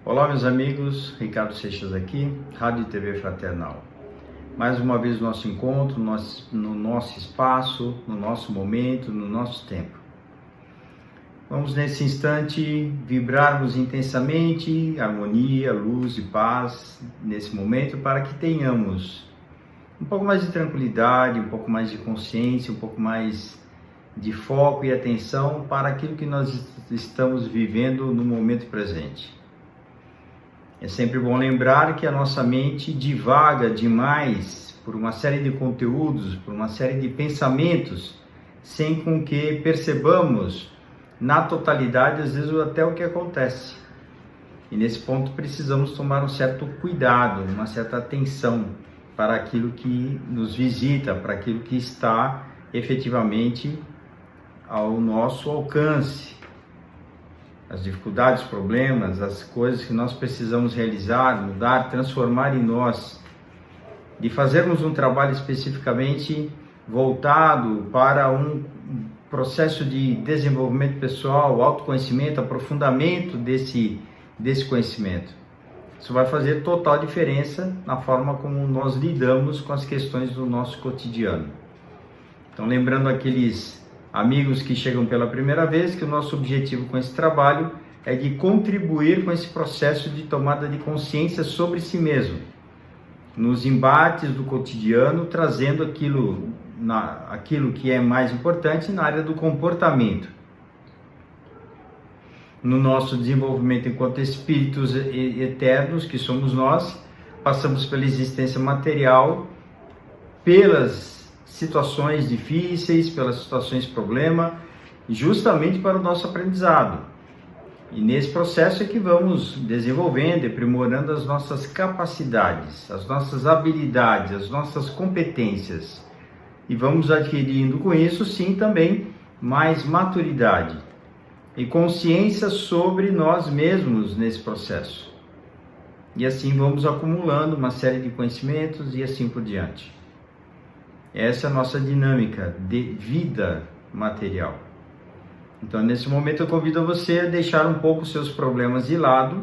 Olá, meus amigos, Ricardo Seixas aqui, Rádio e TV Fraternal. Mais uma vez o nosso encontro, no nosso espaço, no nosso momento, no nosso tempo. Vamos nesse instante vibrarmos intensamente harmonia, luz e paz nesse momento para que tenhamos um pouco mais de tranquilidade, um pouco mais de consciência, um pouco mais de foco e atenção para aquilo que nós estamos vivendo no momento presente. É sempre bom lembrar que a nossa mente divaga demais por uma série de conteúdos, por uma série de pensamentos, sem com que percebamos na totalidade, às vezes, até o que acontece. E nesse ponto precisamos tomar um certo cuidado, uma certa atenção para aquilo que nos visita, para aquilo que está efetivamente ao nosso alcance. As dificuldades, problemas, as coisas que nós precisamos realizar, mudar, transformar em nós, de fazermos um trabalho especificamente voltado para um processo de desenvolvimento pessoal, autoconhecimento, aprofundamento desse conhecimento. Isso vai fazer total diferença na forma como nós lidamos com as questões do nosso cotidiano. Então, lembrando aqueles amigos que chegam pela primeira vez, que o nosso objetivo com esse trabalho é de contribuir com esse processo de tomada de consciência sobre si mesmo, nos embates do cotidiano, trazendo aquilo que é mais importante na área do comportamento. No nosso desenvolvimento enquanto espíritos eternos, que somos nós, passamos pela existência material, pelas situações difíceis, pelas situações problema, justamente para o nosso aprendizado. E nesse processo é que vamos desenvolvendo, aprimorando as nossas capacidades, as nossas habilidades, as nossas competências. E vamos adquirindo com isso, sim, também mais maturidade e consciência sobre nós mesmos nesse processo. E assim vamos acumulando uma série de conhecimentos e assim por diante. Essa é a nossa dinâmica de vida material. Então, nesse momento, eu convido você a deixar um pouco os seus problemas de lado,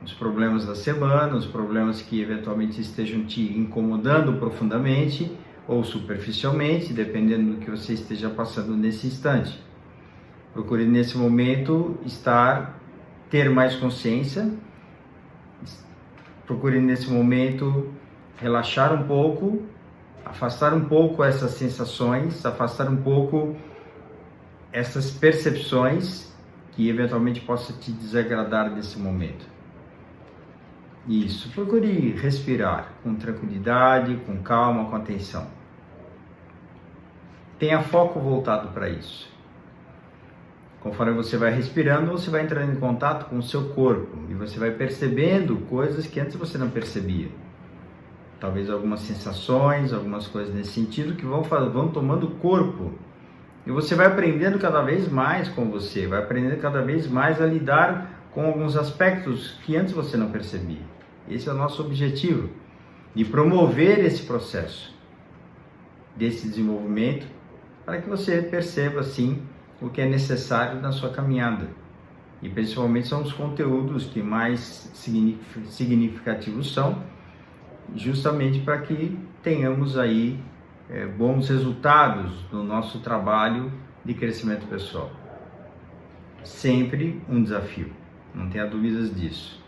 os problemas da semana, os problemas que eventualmente estejam te incomodando profundamente ou superficialmente, dependendo do que você esteja passando nesse instante. Procure, nesse momento, ter mais consciência. Procure, nesse momento, relaxar um pouco, afastar um pouco essas sensações, afastar um pouco essas percepções que eventualmente possa te desagradar nesse momento. Isso, procure respirar com tranquilidade, com calma, com atenção. Tenha foco voltado para isso. Conforme você vai respirando, você vai entrando em contato com o seu corpo e você vai percebendo coisas que antes você não percebia. Talvez algumas sensações, algumas coisas nesse sentido que vão tomando corpo. E você vai aprendendo cada vez mais com você, vai aprendendo cada vez mais a lidar com alguns aspectos que antes você não percebia. Esse é o nosso objetivo, de promover esse processo, desse desenvolvimento, para que você perceba, sim, o que é necessário na sua caminhada. E principalmente são os conteúdos que mais significativos são, justamente para que tenhamos aí bons resultados no nosso trabalho de crescimento pessoal. Sempre um desafio, não tenha dúvidas disso.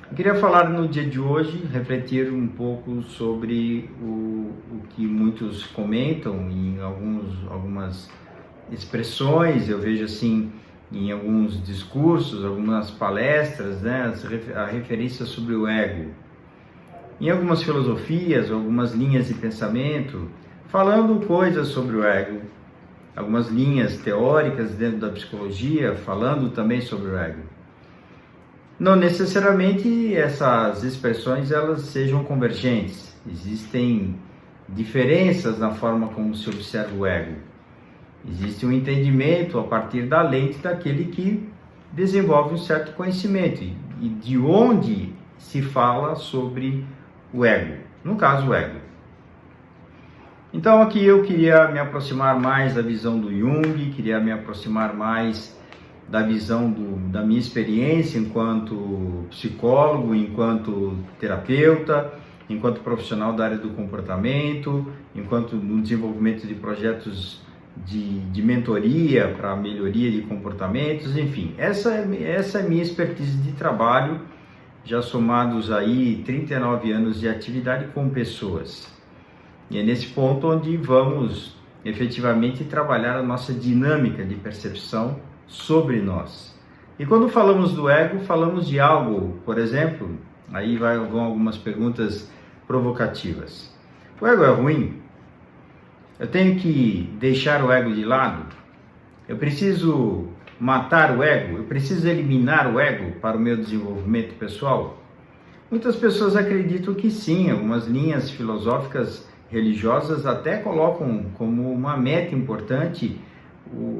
Eu queria falar no dia de hoje, refletir um pouco sobre o que muitos comentam em algumas expressões, eu vejo assim em alguns discursos, algumas palestras, né, a referência sobre o ego. Em algumas filosofias, algumas linhas de pensamento, falando coisas sobre o ego, algumas linhas teóricas dentro da psicologia, falando também sobre o ego. Não necessariamente essas expressões elas sejam convergentes, existem diferenças na forma como se observa o ego. Existe um entendimento a partir da lente daquele que desenvolve um certo conhecimento e de onde se fala sobre o ego, no caso o ego. Então aqui eu queria me aproximar mais da visão do Jung, queria me aproximar mais da visão da minha experiência enquanto psicólogo, enquanto terapeuta, enquanto profissional da área do comportamento, enquanto no desenvolvimento de projetos de mentoria para melhoria de comportamentos, enfim. Essa é a minha expertise de trabalho, já somados aí 39 anos de atividade com pessoas. E é nesse ponto onde vamos efetivamente trabalhar a nossa dinâmica de percepção sobre nós. E quando falamos do ego, falamos de algo, por exemplo, aí vão algumas perguntas provocativas. O ego é ruim? Eu tenho que deixar o ego de lado? Eu preciso matar o ego? Eu preciso eliminar o ego para o meu desenvolvimento pessoal? Muitas pessoas acreditam que sim, algumas linhas filosóficas religiosas até colocam como uma meta importante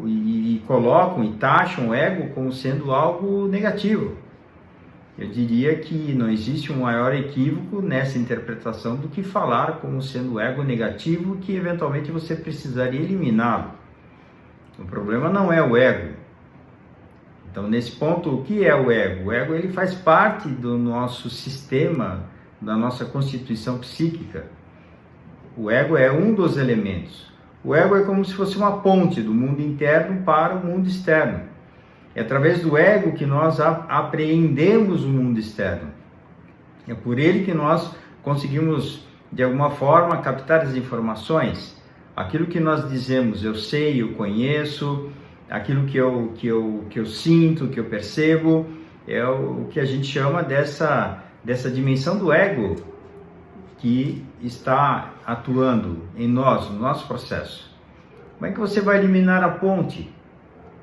e colocam e taxam o ego como sendo algo negativo. Eu diria que não existe um maior equívoco nessa interpretação do que falar como sendo o ego negativo, que eventualmente você precisaria eliminá-lo. O problema não é o ego. Então, nesse ponto, o que é o ego? O ego ele faz parte do nosso sistema, da nossa constituição psíquica. O ego é um dos elementos. O ego é como se fosse uma ponte do mundo interno para o mundo externo. É através do ego que nós apreendemos o mundo externo. É por ele que nós conseguimos, de alguma forma, captar as informações. Aquilo que nós dizemos, eu sei, eu conheço, aquilo que eu sinto, que eu percebo, é o que a gente chama dessa dimensão do ego que está atuando em nós, no nosso processo. Como é que você vai eliminar a ponte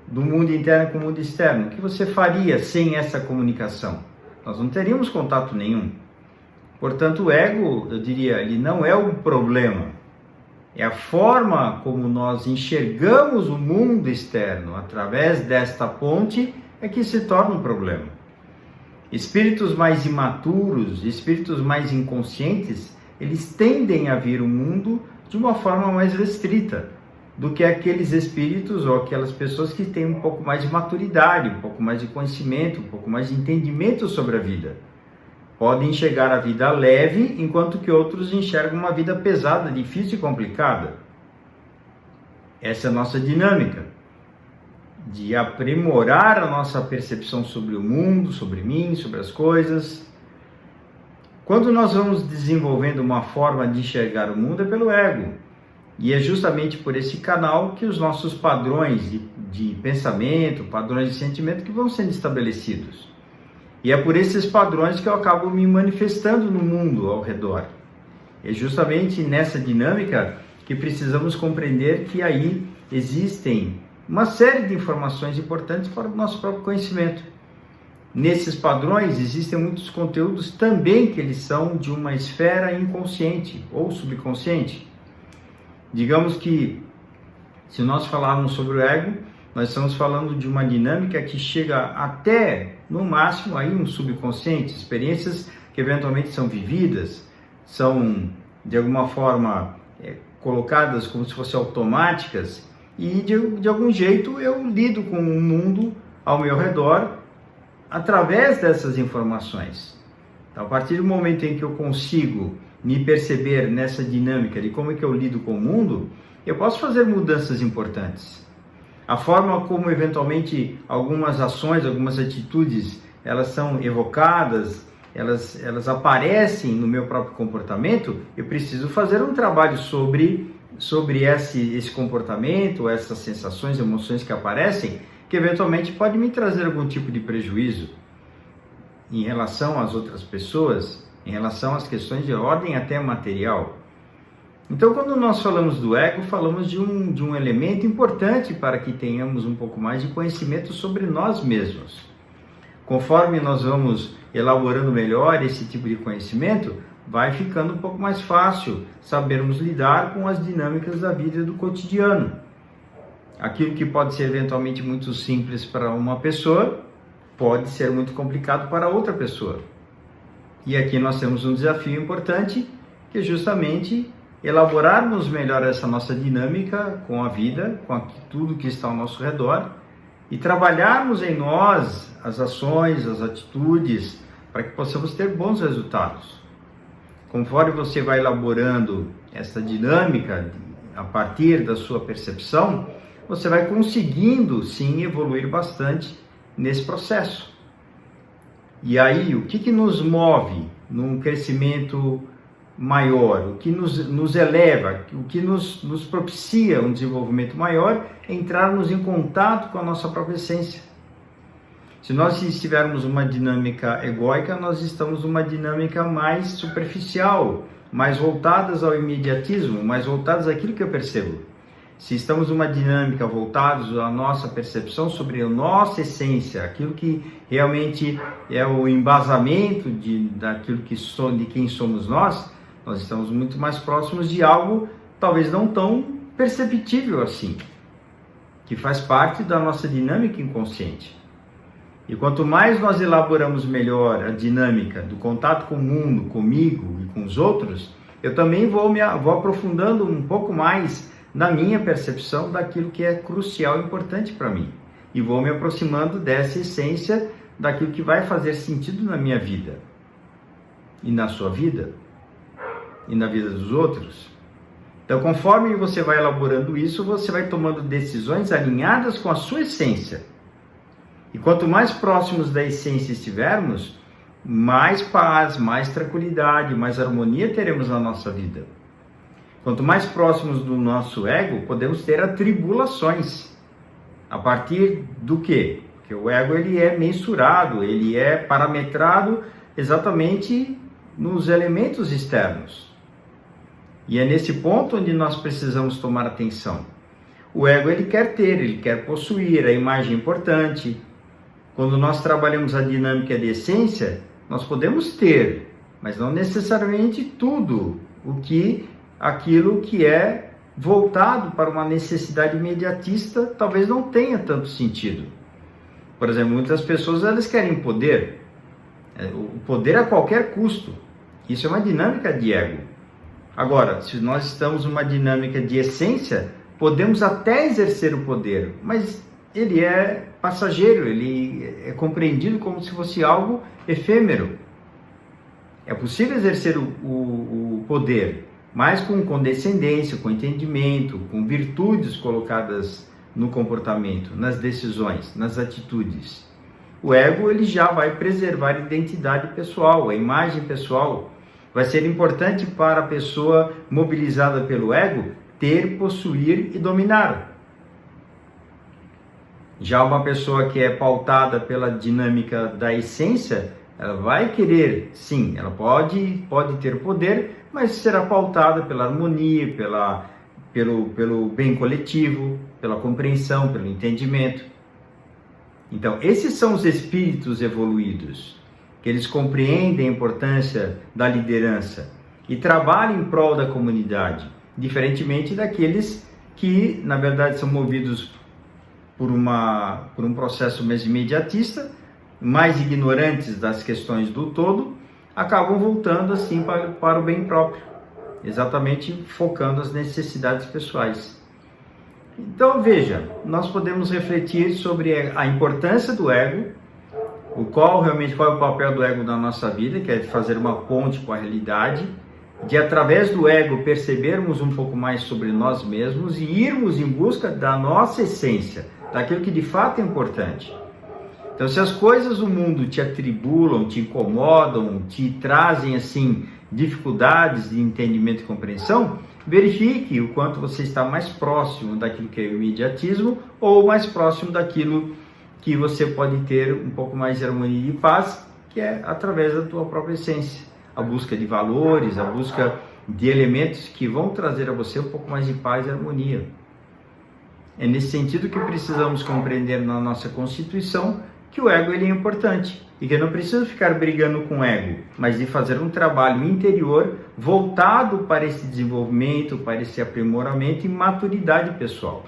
do mundo interno com o mundo externo? O que você faria sem essa comunicação? Nós não teríamos contato nenhum. Portanto, o ego, eu diria, ele não é o problema. É a forma como nós enxergamos o mundo externo através desta ponte é que se torna um problema. Espíritos mais imaturos, espíritos mais inconscientes, eles tendem a ver o mundo de uma forma mais restrita do que aqueles espíritos ou aquelas pessoas que têm um pouco mais de maturidade, um pouco mais de conhecimento, um pouco mais de entendimento sobre a vida. Podem enxergar a vida leve, enquanto que outros enxergam uma vida pesada, difícil e complicada. Essa é a nossa dinâmica, de aprimorar a nossa percepção sobre o mundo, sobre mim, sobre as coisas. Quando nós vamos desenvolvendo uma forma de enxergar o mundo é pelo ego. E é justamente por esse canal que os nossos padrões de pensamento, padrões de sentimento que vão sendo estabelecidos. E é por esses padrões que eu acabo me manifestando no mundo ao redor. É justamente nessa dinâmica que precisamos compreender que aí existem uma série de informações importantes para o nosso próprio conhecimento. Nesses padrões existem muitos conteúdos também que eles são de uma esfera inconsciente ou subconsciente. Digamos que, se nós falarmos sobre o ego, nós estamos falando de uma dinâmica que chega até, no máximo, aí um subconsciente, experiências que eventualmente são vividas, são, de alguma forma, colocadas como se fossem automáticas, e de algum jeito eu lido com o mundo ao meu redor através dessas informações. Então, a partir do momento em que eu consigo me perceber nessa dinâmica de como é que eu lido com o mundo, eu posso fazer mudanças importantes. A forma como eventualmente algumas ações, algumas atitudes, elas são evocadas, elas aparecem no meu próprio comportamento, eu preciso fazer um trabalho sobre esse comportamento, essas sensações, emoções que aparecem, que eventualmente pode me trazer algum tipo de prejuízo em relação às outras pessoas, em relação às questões de ordem até material. Então, quando nós falamos do ego, falamos de um elemento importante para que tenhamos um pouco mais de conhecimento sobre nós mesmos. Conforme nós vamos elaborando melhor esse tipo de conhecimento, vai ficando um pouco mais fácil sabermos lidar com as dinâmicas da vida do cotidiano. Aquilo que pode ser eventualmente muito simples para uma pessoa, pode ser muito complicado para outra pessoa. E aqui nós temos um desafio importante, que é justamente elaborarmos melhor essa nossa dinâmica com a vida, com tudo que está ao nosso redor, e trabalharmos em nós as ações, as atitudes, para que possamos ter bons resultados. Conforme você vai elaborando essa dinâmica a partir da sua percepção, você vai conseguindo sim evoluir bastante nesse processo. E aí, o que nos move num crescimento maior, o que nos eleva, o que nos propicia um desenvolvimento maior é entrarmos em contato com a nossa própria essência. Se nós estivermos uma dinâmica egóica, nós estamos numa dinâmica mais superficial, mais voltadas ao imediatismo, mais voltadas àquilo que eu percebo. Se estamos numa dinâmica voltados à nossa percepção sobre a nossa essência, aquilo que realmente é o embasamento daquilo de quem somos nós estamos muito mais próximos de algo talvez não tão perceptível assim, que faz parte da nossa dinâmica inconsciente. E quanto mais nós elaboramos melhor a dinâmica do contato com o mundo, comigo e com os outros, eu também vou aprofundando um pouco mais na minha percepção daquilo que é crucial e importante para mim. E vou me aproximando dessa essência, daquilo que vai fazer sentido na minha vida. E na sua vida. E na vida dos outros. Então, conforme você vai elaborando isso, você vai tomando decisões alinhadas com a sua essência. E quanto mais próximos da essência estivermos, mais paz, mais tranquilidade, mais harmonia teremos na nossa vida. Quanto mais próximos do nosso ego, podemos ter atribulações. A partir do quê? Porque o ego ele é mensurado, ele é parametrado exatamente nos elementos externos. E é nesse ponto onde nós precisamos tomar atenção. O ego ele quer possuir, a imagem é importante. Quando nós trabalhamos a dinâmica de essência, nós podemos ter, mas não necessariamente tudo aquilo que é voltado para uma necessidade imediatista, talvez não tenha tanto sentido. Por exemplo, muitas pessoas elas querem poder, o poder a qualquer custo. Isso é uma dinâmica de ego. Agora, se nós estamos numa dinâmica de essência, podemos até exercer o poder, mas ele é passageiro, ele é compreendido como se fosse algo efêmero. É possível exercer o poder, mas com condescendência, com entendimento, com virtudes colocadas no comportamento, nas decisões, nas atitudes. O ego ele já vai preservar a identidade pessoal, a imagem pessoal. Vai ser importante para a pessoa mobilizada pelo ego ter, possuir e dominar. Já uma pessoa que é pautada pela dinâmica da essência, ela vai querer, sim, ela pode ter poder, mas será pautada pela harmonia, pelo bem coletivo, pela compreensão, pelo entendimento. Então, esses são os espíritos evoluídos, que eles compreendem a importância da liderança e trabalham em prol da comunidade, diferentemente daqueles que, na verdade, são movidos por um processo mais imediatista, mais ignorantes das questões do todo, acabam voltando assim para o bem próprio, exatamente focando as necessidades pessoais. Então veja, nós podemos refletir sobre a importância do ego, qual é o papel do ego na nossa vida, que é fazer uma ponte com a realidade, de através do ego percebermos um pouco mais sobre nós mesmos e irmos em busca da nossa essência, daquilo que de fato é importante. Então, se as coisas do mundo te atribulam, te incomodam, te trazem assim dificuldades de entendimento e compreensão, verifique o quanto você está mais próximo daquilo que é o imediatismo ou mais próximo daquilo que você pode ter um pouco mais de harmonia e paz, que é através da tua própria essência. A busca de valores, a busca de elementos que vão trazer a você um pouco mais de paz e harmonia. É nesse sentido que precisamos compreender na nossa constituição que o ego ele é importante e que eu não preciso ficar brigando com o ego, mas de fazer um trabalho interior voltado para esse desenvolvimento, para esse aprimoramento e maturidade pessoal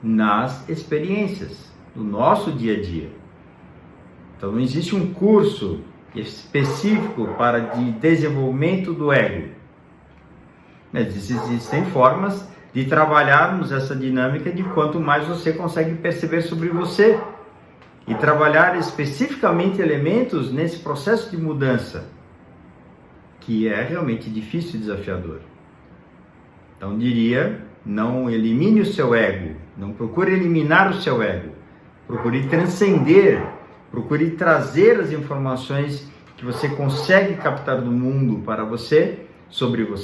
nas experiências do nosso dia a dia. Então não existe um curso específico de desenvolvimento do ego, mas existem formas de trabalharmos essa dinâmica de quanto mais você consegue perceber sobre você e trabalhar especificamente elementos nesse processo de mudança, que é realmente difícil e desafiador. Então diria, não elimine o seu ego, não procure eliminar o seu ego, procure transcender, procure trazer as informações que você consegue captar do mundo para você, sobre as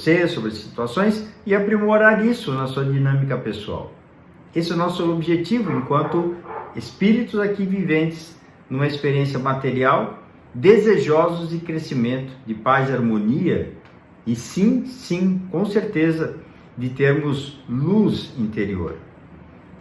situações, e aprimorar isso na sua dinâmica pessoal. Esse é o nosso objetivo enquanto espíritos aqui viventes numa experiência material, desejosos de crescimento, de paz e harmonia, e sim, com certeza, de termos luz interior.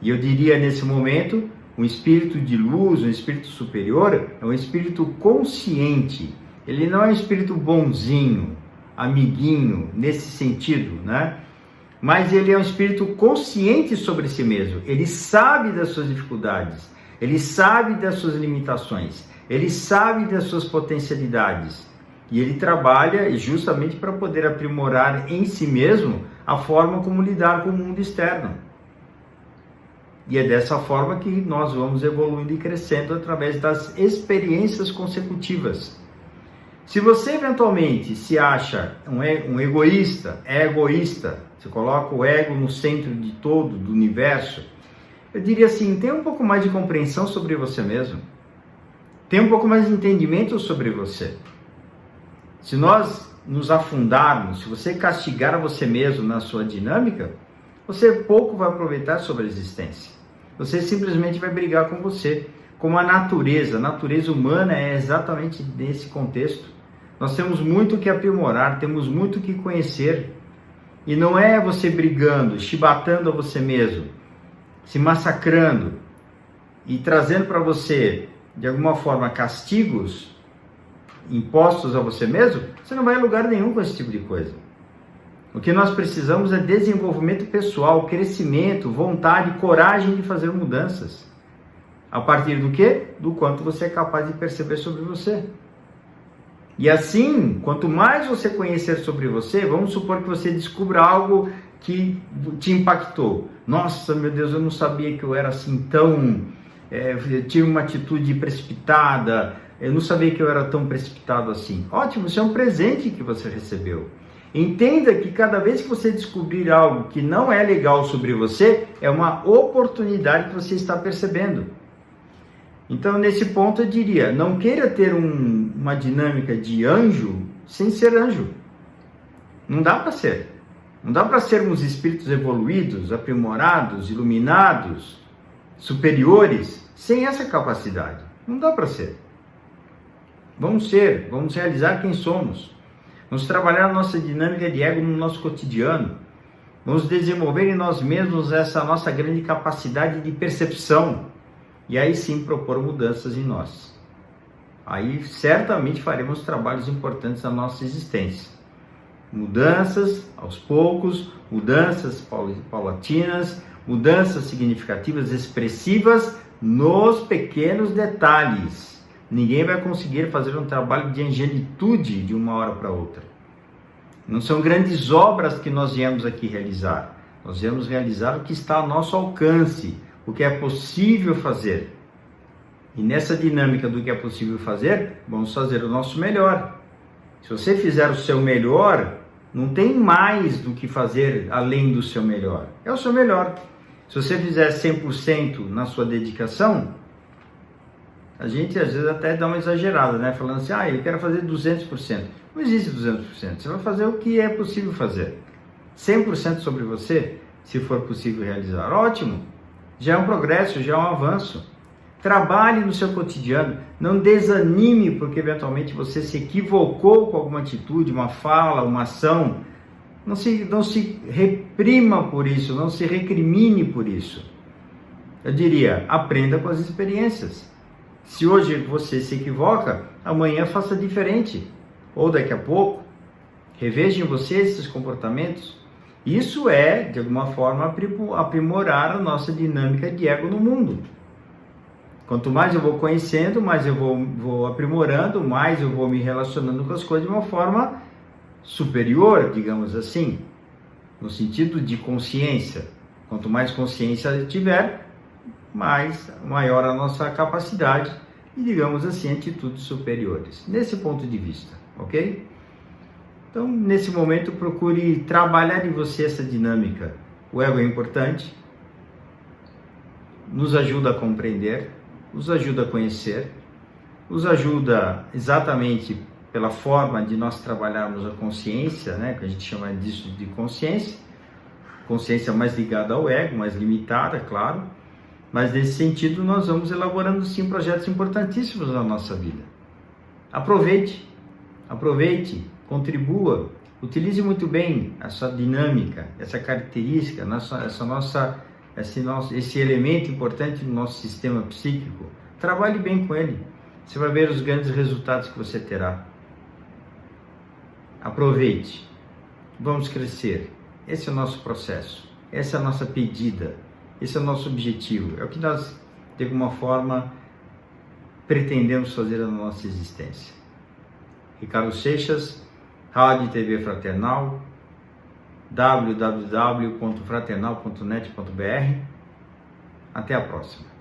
E eu diria nesse momento, um espírito de luz, um espírito superior, é um espírito consciente. Ele não é um espírito bonzinho, amiguinho, nesse sentido, né? Mas ele é um espírito consciente sobre si mesmo. Ele sabe das suas dificuldades, ele sabe das suas limitações, ele sabe das suas potencialidades. E ele trabalha justamente para poder aprimorar em si mesmo a forma como lidar com o mundo externo. E é dessa forma que nós vamos evoluindo e crescendo através das experiências consecutivas. Se você eventualmente se acha um egoísta, é egoísta, você coloca o ego no centro de todo, do universo, eu diria assim, tenha um pouco mais de compreensão sobre você mesmo. Tenha um pouco mais de entendimento sobre você. Se nós nos afundarmos, se você castigar a você mesmo na sua dinâmica, você pouco vai aproveitar sobre a existência. Você simplesmente vai brigar com você, como a natureza humana é exatamente nesse contexto. Nós temos muito que aprimorar, temos muito que conhecer. E não é você brigando, chibatando a você mesmo, se massacrando e trazendo para você, de alguma forma, castigos impostos a você mesmo, você não vai a lugar nenhum com esse tipo de coisa. O que nós precisamos é desenvolvimento pessoal, crescimento, vontade, coragem de fazer mudanças. A partir do quê? Do quanto você é capaz de perceber sobre você. E assim, quanto mais você conhecer sobre você, vamos supor que você descubra algo que te impactou. Nossa, meu Deus, eu não sabia que eu era assim tão... eu tive uma atitude precipitada, eu não sabia que eu era tão precipitado assim. Ótimo, isso é um presente que você recebeu. Entenda que cada vez que você descobrir algo que não é legal sobre você, é uma oportunidade que você está percebendo. Então, nesse ponto, eu diria, não queira ter uma dinâmica de anjo sem ser anjo. Não dá para ser. Não dá para sermos espíritos evoluídos, aprimorados, iluminados, superiores, sem essa capacidade. Não dá para ser. Vamos realizar quem somos. Vamos trabalhar a nossa dinâmica de ego no nosso cotidiano. Vamos desenvolver em nós mesmos essa nossa grande capacidade de percepção. E aí sim propor mudanças em nós. Aí certamente faremos trabalhos importantes na nossa existência. Mudanças aos poucos, mudanças paulatinas, mudanças significativas, expressivas nos pequenos detalhes. Ninguém vai conseguir fazer um trabalho de angelitude de uma hora para outra. Não são grandes obras que nós viemos aqui realizar. Nós viemos realizar o que está ao nosso alcance, o que é possível fazer. E nessa dinâmica do que é possível fazer, vamos fazer o nosso melhor. Se você fizer o seu melhor, não tem mais do que fazer além do seu melhor. É o seu melhor. Se você fizer 100% na sua dedicação, a gente às vezes até dá uma exagerada, né? Falando assim, eu quero fazer 200%. Não existe 200%. Você vai fazer o que é possível fazer. 100% sobre você, se for possível realizar. Ótimo. Já é um progresso, já é um avanço. Trabalhe no seu cotidiano, não desanime porque eventualmente você se equivocou com alguma atitude, uma fala, uma ação. Não se reprima por isso, não se recrimine por isso. Eu diria, aprenda com as experiências. Se hoje você se equivoca, amanhã faça diferente. Ou daqui a pouco, reveja em você esses comportamentos. Isso é, de alguma forma, aprimorar a nossa dinâmica de ego no mundo. Quanto mais eu vou conhecendo, mais eu vou aprimorando, mais eu vou me relacionando com as coisas de uma forma superior, digamos assim. no sentido de consciência. Quanto mais consciência tiver, maior a nossa capacidade e, digamos assim, atitudes superiores. Nesse ponto de vista, ok? Então, nesse momento, procure trabalhar em você essa dinâmica. O ego é importante, nos ajuda a compreender, nos ajuda a conhecer, nos ajuda exatamente pela forma de nós trabalharmos a consciência, né, que a gente chama disso de consciência mais ligada ao ego, mais limitada, claro, mas nesse sentido nós vamos elaborando sim projetos importantíssimos na nossa vida. Aproveite, contribua, utilize muito bem essa dinâmica, essa característica, esse elemento importante no nosso sistema psíquico. Trabalhe bem com ele, você vai ver os grandes resultados que você terá. Aproveite, vamos crescer, esse é o nosso processo, essa é a nossa pedida, esse é o nosso objetivo, é o que nós, de alguma forma, pretendemos fazer na nossa existência. Ricardo Seixas, Rádio e TV Fraternal, www.fraternal.net.br. Até a próxima.